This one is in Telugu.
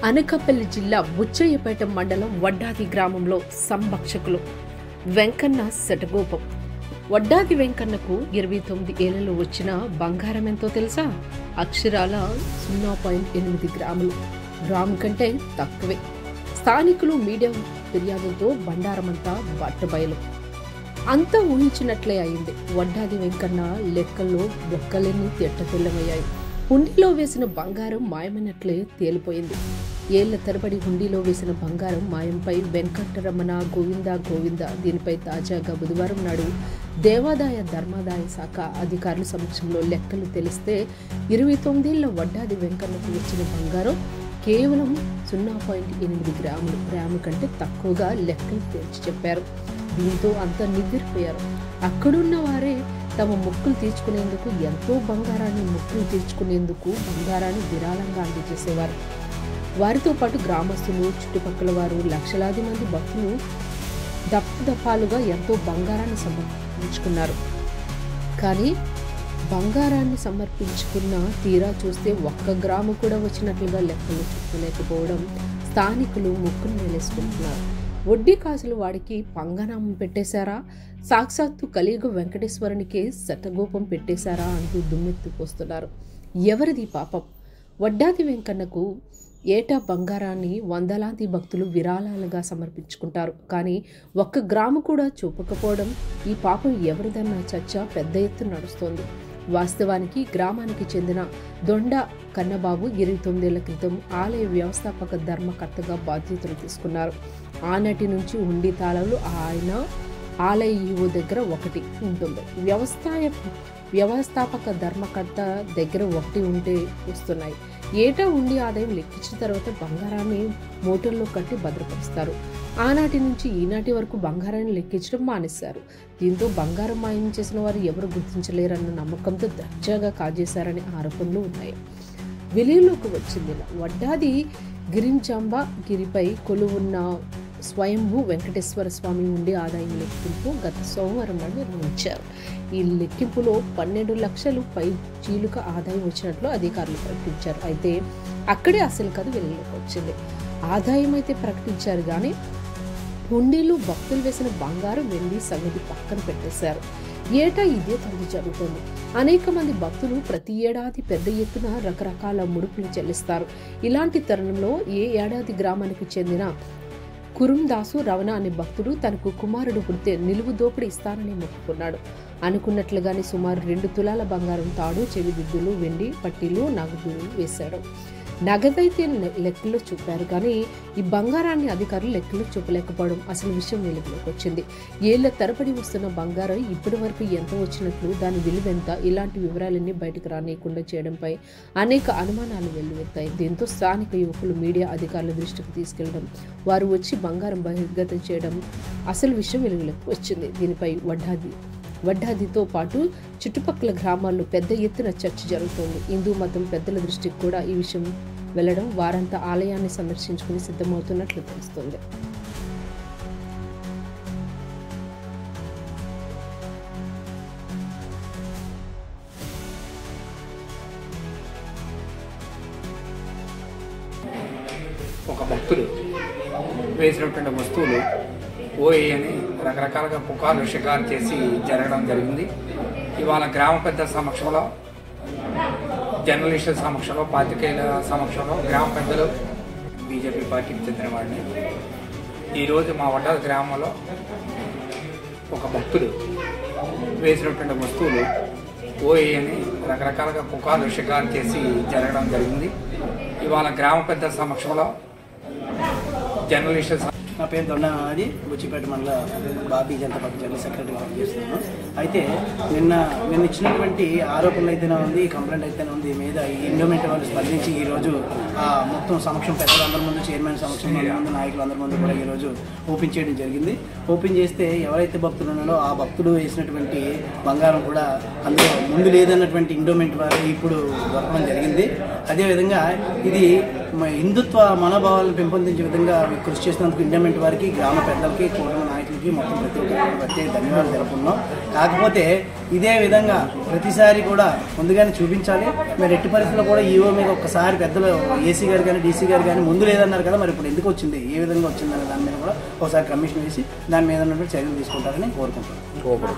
అనకాపల్లి జిల్లా బుచ్చయ్యపేట మండలం వడ్డాది గ్రామంలో సంభక్షకులు వెంకన్న శటగోపం. వడ్డాది వెంకన్నకు 29 ఏళ్లలో వచ్చిన బంగారం ఎంతో తెలుసా? అక్షరాల 0.8 గ్రాములు. గ్రాము కంటే తక్కువే. స్థానికులు మీడియా ఫిర్యాదులతో బండారమంతా బట్టబయలు. అంతా ఊహించినట్లే అయింది. వడ్డాది వెంకన్న లెక్కల్లో బొక్కలన్నీ తెల్లమయ్యాయి. హుండీలో వేసిన బంగారం మాయమైనట్లే తేలిపోయింది. ఏళ్ల తరబడి హుండీలో వేసిన బంగారం మాయంపై వెంకటరమణ గోవింద దీనిపై తాజాగా బుధవారం నాడు దేవాదాయ ధర్మాదాయ శాఖ అధికారుల సమక్షంలో లెక్కలు తెలిస్తే 29 ఏళ్ల వడ్డాది వెంకన్నకు వచ్చిన బంగారం కేవలం 0.8 గ్రాములు. గ్రాము కంటే తక్కువగా లెక్కలు తేల్చి చెప్పారు. దీంతో అంతా నివ్వెరపోయారు. అక్కడున్న వారే తమ మొక్కులు తీర్చుకునేందుకు ఎంతో బంగారాన్ని విరాళంగా అందజేసేవారు. వారితో పాటు గ్రామస్తులు, చుట్టుపక్కల వారు, లక్షలాది మంది భక్తులు దప్పాలుగా ఎంతో బంగారాన్ని సమర్పించుకున్నారు. కానీ బంగారాన్ని సమర్పించుకున్న తీరా చూస్తే 1 గ్రాము కూడా వచ్చినట్లుగా లెక్కలు చెప్పలేకపోవడం స్థానికులు ముక్కును వేలేసుకుంటున్నారు. వడ్డీ కాసులు వాడికి పంగనామం పెట్టేశారా? సాక్షాత్తు కలియుగ వెంకటేశ్వరునికే శటగోపం పెట్టేశారా అంటూ దుమ్మెత్తిపోస్తున్నారు. ఎవరిది పాపం? వడ్డాది వెంకన్నకు ఏటా బంగారాన్ని వందలాది భక్తులు విరాళాలుగా సమర్పించుకుంటారు. కానీ 1 గ్రాము కూడా చూపకపోవడం ఈ పాపం ఎవరిదన్న చర్చ పెద్ద ఎత్తున నడుస్తోంది. వాస్తవానికి గ్రామానికి చెందిన దొండ కన్నబాబు 29 ఏళ్ల క్రితం ఆలయ వ్యవస్థాపక ధర్మకర్తగా బాధ్యతలు తీసుకున్నారు. ఆనాటి నుంచి హుండీ తాళాలు ఆయన ఆలయ ఈవో దగ్గర 1 ఉంటుంది. వ్యవస్థాపక ధర్మకర్త దగ్గర 1 ఉంటే వస్తున్నాయి. ఏటా హుండీ ఆదాయం లెక్కించిన తర్వాత బంగారాన్ని మోటార్లో కట్టి భద్రపరుస్తారు. ఆనాటి నుంచి ఈనాటి వరకు బంగారాన్ని లెక్కించడం మానేశారు. దీంతో బంగారం మాయం చేసిన వారు ఎవరు గుర్తించలేరన్న నమ్మకంతో దర్జాగా కాజేశారనే ఆరోపణలు ఉన్నాయి. వెలుగులోకి వచ్చింది వడ్డాది గిరింజాంబ గిరిపై కొలువున్న స్వయంభూ వెంకటేశ్వర స్వామి ఉండి ఆదాయం లెక్కింపు గత సోమవారం నాడు నిర్వహించారు. ఈ లెక్కింపులో 12 లక్షలు పై చీలుక ఆదాయం వచ్చినట్లు అధికారులు ప్రకటించారు. అయితే అక్కడే అసలు కథ వెలుగులోకి వచ్చింది. ఆదాయం అయితే ప్రకటించారు, కానీ హుండీలు భక్తులు వేసిన బంగారం, వెండి సంగతి పక్కన పెట్టేశారు. ఏటా ఇదే తండ్రి జరుగుతుంది. అనేక మంది భక్తులు ప్రతి ఏడాది పెద్ద ఎత్తున రకరకాల ముడుపులు చెల్లిస్తారు. ఇలాంటి తరుణంలో ఏ ఏడాది గ్రామానికి చెందిన కురుందాసు రవణ అనే భక్తుడు తనకు కుమారుడు పుడితే నిలువు దోపిడీ ఇస్తానని మొక్కుకున్నాడు. అనుకున్నట్లుగానే సుమారు 2 తులాల బంగారం, తాడు, చెవిదిద్దులు, వెండి పట్టీలు, నగదు వేశాడు. నగదైతే లెక్కల్లో చూపారు, కానీ ఈ బంగారాన్ని అధికారులు లెక్కల్లో చూపలేకపోవడం అసలు విషయం వెలుగులోకి వచ్చింది. ఏళ్ల తరబడి వస్తున్న బంగారం ఇప్పటి వరకు ఎంత వచ్చినట్లు, దాని విలువెంత, ఇలాంటి వివరాలన్నీ బయటకు రానియకుండా చేయడంపై అనేక అనుమానాలు వెల్లువెత్తాయి. దీంతో స్థానిక యువకులు మీడియా అధికారుల దృష్టికి తీసుకెళ్లడం, వారు వచ్చి బంగారం బహిర్గతం చేయడం అసలు విషయం వెలుగులోకి వచ్చింది. దీనిపై వడ్డాదితో పాటు చుట్టుపక్కల గ్రామాల్లో పెద్ద ఎత్తున చర్చ జరుగుతోంది. హిందూ మతం పెద్దల దృష్టికి కూడా ఈ విషయం వెళ్లడం, వారంతా ఆలయాన్ని సందర్శించుకుని సిద్ధమవుతున్నట్లు తెలుస్తోంది. ఒక భక్తుడు వేసినటువంటి వస్తువులు ఓఏ అని రకరకాలుగా పుకార్లు షికారు చేసి జరగడం జరిగింది. ఇవాళ గ్రామ పెద్ద సమక్షంలో, జర్నలిస్టుల సమక్షంలో, పాత్రికేయుల సమక్షంలో, గ్రామ పెద్దలు, బీజేపీ పార్టీకి చెందిన వాడిని ఈరోజు మా వడ్డాది గ్రామంలో ఒక భక్తుడు వేసినటువంటి వస్తువులు ఓఏ అని రకరకాలుగా పుకార్లు షికారు చేసి జరగడం జరిగింది. ఇవాళ గ్రామ పెద్ద సమక్షంలో జర్నలిస్టుల నా పేరు దొండనాది, బుచ్చిపేట మండల భారతీయ జనతా పార్టీ జనరల్ సెక్రటరీగా పనిచేస్తున్నాను. అయితే నిన్న ఇచ్చినటువంటి ఆరోపణలు అయితేనే ఉంది, కంప్లైంట్ అయితేనే ఉంది మీద ఎండోమెంట్ వాళ్ళు స్పందించి ఈరోజు మొత్తం సమక్షం పెద్దలందరి ముందు, చైర్మన్ సమక్షం ముందు, నాయకులందరి ముందు కూడా ఈరోజు ఓపెన్ చేయడం జరిగింది. ఓపెన్ చేస్తే ఎవరైతే భక్తులు ఉన్నారో ఆ భక్తుడు వేసినటువంటి బంగారం కూడా అందులో ముందు లేదన్నటువంటి ఎండోమెంట్ వారు ఇప్పుడు దొరకడం జరిగింది. అదేవిధంగా ఇది హిందుత్వ మనోభావాలను పెంపొందించే విధంగా కృషి చేసినందుకు ఎండోమెంట్ వారికి, గ్రామ పెద్దలకి, కూటమి నాయకులకి అందరికీ మొత్తం ప్రతి ఒక్కరికి ప్రత్యేక ధన్యవాదాలు తెలుపుకున్నాం. కాకపోతే ఇదే విధంగా ప్రతిసారి కూడా ముందుగానే చూపించాలి. మరి ఎట్టి పరిస్థితుల్లో కూడా ఈఓ మీద ఒక్కసారి పెద్దలు ఏసీ గారు కానీ డీసీ గారు కానీ ముందు లేదన్నారు కదా, మరి ఇప్పుడు ఎందుకు వచ్చింది, ఏ విధంగా వచ్చిందనే దాని మీద కూడా ఒకసారి కమిషన్ వేసి దాని మీద ఉన్నటువంటి చర్యలు తీసుకుంటారని కోరుకుంటున్నాం.